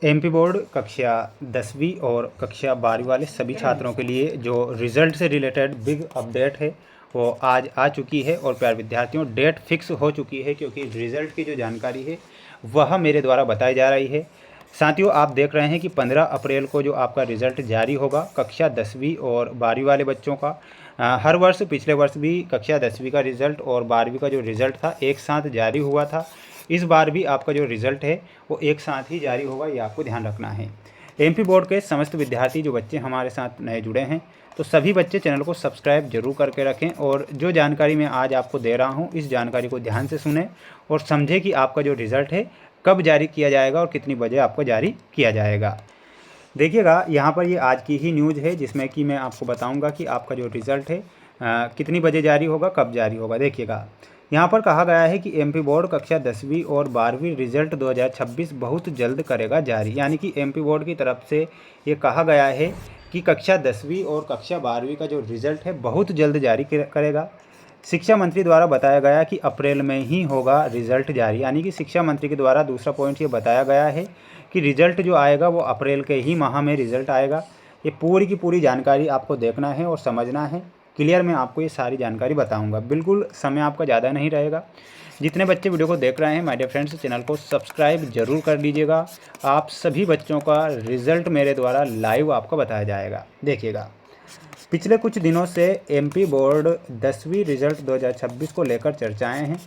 MP board कक्षा 10वीं और कक्षा 12वीं वाले सभी छात्रों के लिए जो रिज़ल्ट से रिलेटेड बिग अपडेट है वो आज आ चुकी है। और प्यारे विद्यार्थियों, डेट फिक्स हो चुकी है क्योंकि रिज़ल्ट की जो जानकारी है वह मेरे द्वारा बताई जा रही है। साथियों, आप देख रहे हैं कि 15 अप्रैल को जो आपका रिज़ल्ट जारी होगा कक्षा 10वीं और 12वीं वाले बच्चों का। हर वर्ष पिछले वर्ष भी कक्षा 10वीं का रिज़ल्ट और 12वीं का जो रिज़ल्ट था एक साथ जारी हुआ था। इस बार भी आपका जो रिज़ल्ट है वो एक साथ ही जारी होगा, ये आपको ध्यान रखना है। एमपी बोर्ड के समस्त विद्यार्थी जो बच्चे हमारे साथ नए जुड़े हैं तो सभी बच्चे चैनल को सब्सक्राइब जरूर करके रखें और जो जानकारी मैं आज आपको दे रहा हूँ इस जानकारी को ध्यान से सुनें और समझें कि आपका जो रिज़ल्ट है कब जारी किया जाएगा और कितनी बजे आपको जारी किया जाएगा। देखिएगा, यहाँ पर ये आज की ही न्यूज़ है जिसमें कि मैं आपको बताऊँगा कि आपका जो रिज़ल्ट है कितनी बजे जारी होगा, कब जारी होगा। देखिएगा, यहाँ पर कहा गया है कि एमपी बोर्ड कक्षा 10वीं और 12वीं रिजल्ट 2026 बहुत जल्द करेगा जारी। यानी कि एमपी बोर्ड की तरफ से ये कहा गया है कि कक्षा 10वीं और कक्षा 12वीं का जो रिज़ल्ट है बहुत जल्द जारी करेगा। शिक्षा मंत्री द्वारा बताया गया कि अप्रैल में ही होगा रिज़ल्ट जारी। यानी कि शिक्षा मंत्री के द्वारा दूसरा पॉइंट ये बताया गया है कि रिज़ल्ट जो आएगा वो अप्रैल के ही माह में रिज़ल्ट आएगा। ये पूरी की पूरी जानकारी आपको देखना है और समझना है। क्लियर मैं आपको ये सारी जानकारी बताऊंगा। बिल्कुल समय आपका ज़्यादा नहीं रहेगा। जितने बच्चे वीडियो को देख रहे हैं माय डियर फ्रेंड्स, चैनल को सब्सक्राइब जरूर कर लीजिएगा। आप सभी बच्चों का रिज़ल्ट मेरे द्वारा लाइव आपको बताया जाएगा। देखिएगा, पिछले कुछ दिनों से एमपी बोर्ड 10वीं रिज़ल्ट 2026 को लेकर चर्चाएँ हैं।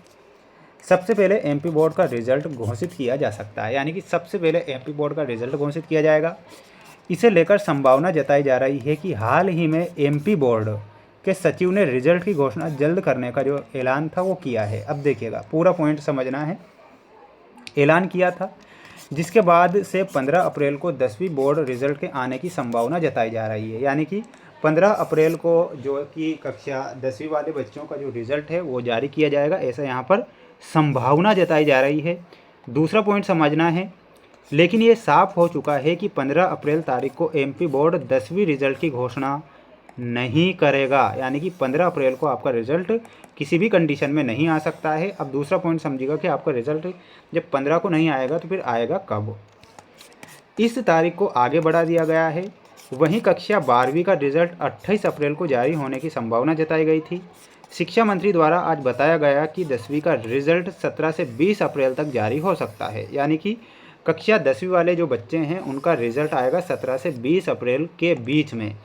सबसे पहले एमपी बोर्ड का रिज़ल्ट घोषित किया जा सकता है। यानी कि सबसे पहले एमपी बोर्ड का रिज़ल्ट घोषित किया जाएगा। इसे लेकर संभावना जताई जा रही है कि हाल ही में एमपी बोर्ड के सचिव ने रिजल्ट की घोषणा जल्द करने का जो ऐलान था वो किया है। अब देखिएगा, पूरा पॉइंट समझना है। ऐलान किया था जिसके बाद से 15 अप्रैल को 10वीं बोर्ड रिजल्ट के आने की संभावना जताई जा रही है। यानी कि 15 अप्रैल को जो कि कक्षा 10वीं वाले बच्चों का जो रिज़ल्ट है वो जारी किया जाएगा, ऐसा यहाँ पर संभावना जताई जा रही है। दूसरा पॉइंट समझना है, लेकिन ये साफ हो चुका है कि 15 अप्रैल तारीख को एमपी बोर्ड 10वीं रिज़ल्ट की घोषणा नहीं करेगा। यानी कि 15 अप्रैल को आपका रिज़ल्ट किसी भी कंडीशन में नहीं आ सकता है। अब दूसरा पॉइंट समझिएगा कि आपका रिज़ल्ट जब 15 को नहीं आएगा तो फिर आएगा कब। इस तारीख को आगे बढ़ा दिया गया है। वहीं कक्षा 12वीं का रिज़ल्ट 28 अप्रैल को जारी होने की संभावना जताई गई थी। शिक्षा मंत्री द्वारा आज बताया गया कि 10वीं का रिज़ल्ट 17 से 20 अप्रैल तक जारी हो सकता है। यानी कि कक्षा 10वीं वाले जो बच्चे हैं उनका रिज़ल्ट आएगा 17 से 20 अप्रैल के बीच में।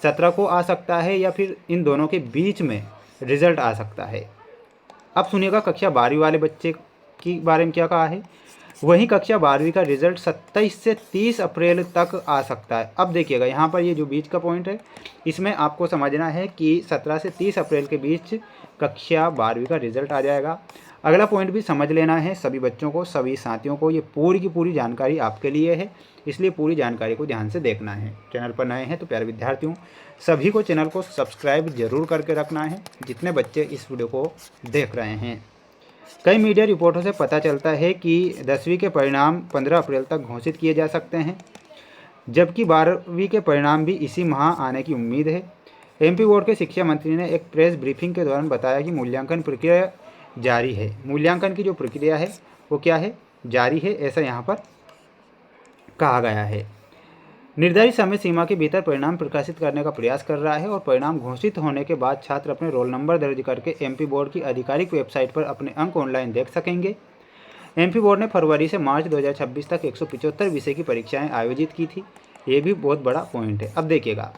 17 को आ सकता है या फिर इन दोनों के बीच में रिज़ल्ट आ सकता है। अब सुनिएगा कक्षा 12वीं वाले बच्चे के बारे में क्या कहा है। वहीं कक्षा 12वीं का रिज़ल्ट 27 से 30 अप्रैल तक आ सकता है। अब देखिएगा, यहाँ पर ये जो बीच का पॉइंट है इसमें आपको समझना है कि 17 से 30 अप्रैल के बीच कक्षा 12वीं का रिज़ल्ट आ जाएगा। अगला पॉइंट भी समझ लेना है सभी बच्चों को, सभी साथियों को। ये पूरी की पूरी जानकारी आपके लिए है, इसलिए पूरी जानकारी को ध्यान से देखना है। चैनल पर नए हैं तो प्यारे विद्यार्थियों सभी को चैनल को सब्सक्राइब जरूर करके रखना है, जितने बच्चे इस वीडियो को देख रहे हैं। कई मीडिया रिपोर्टों से पता चलता है कि 10वीं के परिणाम 15 अप्रैल तक घोषित किए जा सकते हैं, जबकि 12वीं के परिणाम भी इसी माह आने की उम्मीद है। एमपी बोर्ड के शिक्षा मंत्री ने एक प्रेस ब्रीफिंग के दौरान बताया कि मूल्यांकन प्रक्रिया जारी है। मूल्यांकन की जो प्रक्रिया है वो क्या है, जारी है, ऐसा यहाँ पर कहा गया है। निर्धारित समय सीमा के भीतर परिणाम प्रकाशित करने का प्रयास कर रहा है और परिणाम घोषित होने के बाद छात्र अपने रोल नंबर दर्ज करके एमपी बोर्ड की आधिकारिक वेबसाइट पर अपने अंक ऑनलाइन देख सकेंगे। एमपी बोर्ड ने फरवरी से मार्च 2026 तक 175 विषय की परीक्षाएं आयोजित की थी। ये भी बहुत बड़ा पॉइंट है। अब देखिएगा,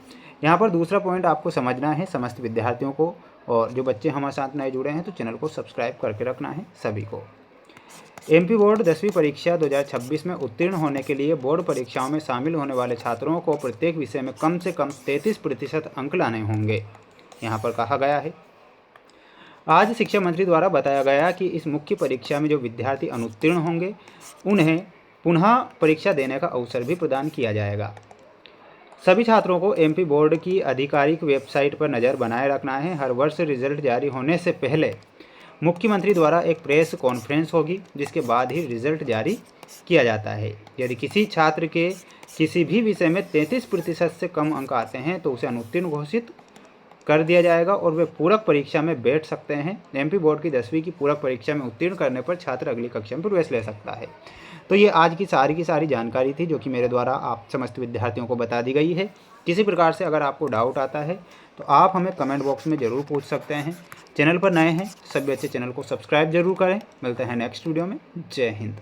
यहाँ पर दूसरा पॉइंट आपको समझना है समस्त विद्यार्थियों को, और जो बच्चे हमारे साथ नए जुड़े हैं तो चैनल को सब्सक्राइब करके रखना है सभी को। एमपी बोर्ड 10वीं परीक्षा 2026 में उत्तीर्ण होने के लिए बोर्ड परीक्षाओं में शामिल होने वाले छात्रों को प्रत्येक विषय में कम से कम 33% अंक लाने होंगे, यहाँ पर कहा गया है। आज शिक्षा मंत्री द्वारा बताया गया कि इस मुख्य परीक्षा में जो विद्यार्थी अनुत्तीर्ण होंगे उन्हें पुनः परीक्षा देने का अवसर भी प्रदान किया जाएगा। सभी छात्रों को एमपी बोर्ड की आधिकारिक वेबसाइट पर नज़र बनाए रखना है। हर वर्ष रिजल्ट जारी होने से पहले मुख्यमंत्री द्वारा एक प्रेस कॉन्फ्रेंस होगी जिसके बाद ही रिजल्ट जारी किया जाता है। यदि किसी छात्र के किसी भी विषय में 33% से कम अंक आते हैं तो उसे अनुत्तीर्ण घोषित कर दिया जाएगा और वे पूरक परीक्षा में बैठ सकते हैं। एमपी बोर्ड की 10वीं की पूरक परीक्षा में उत्तीर्ण करने पर छात्र अगली कक्षा में प्रवेश ले सकता है। तो ये आज की सारी जानकारी थी जो कि मेरे द्वारा आप समस्त विद्यार्थियों को बता दी गई है। किसी प्रकार से अगर आपको डाउट आता है तो आप हमें कमेंट बॉक्स में ज़रूर पूछ सकते हैं। चैनल पर नए हैं सभी बच्चे चैनल को सब्सक्राइब जरूर करें। मिलते हैं नेक्स्ट वीडियो में। जय हिंद।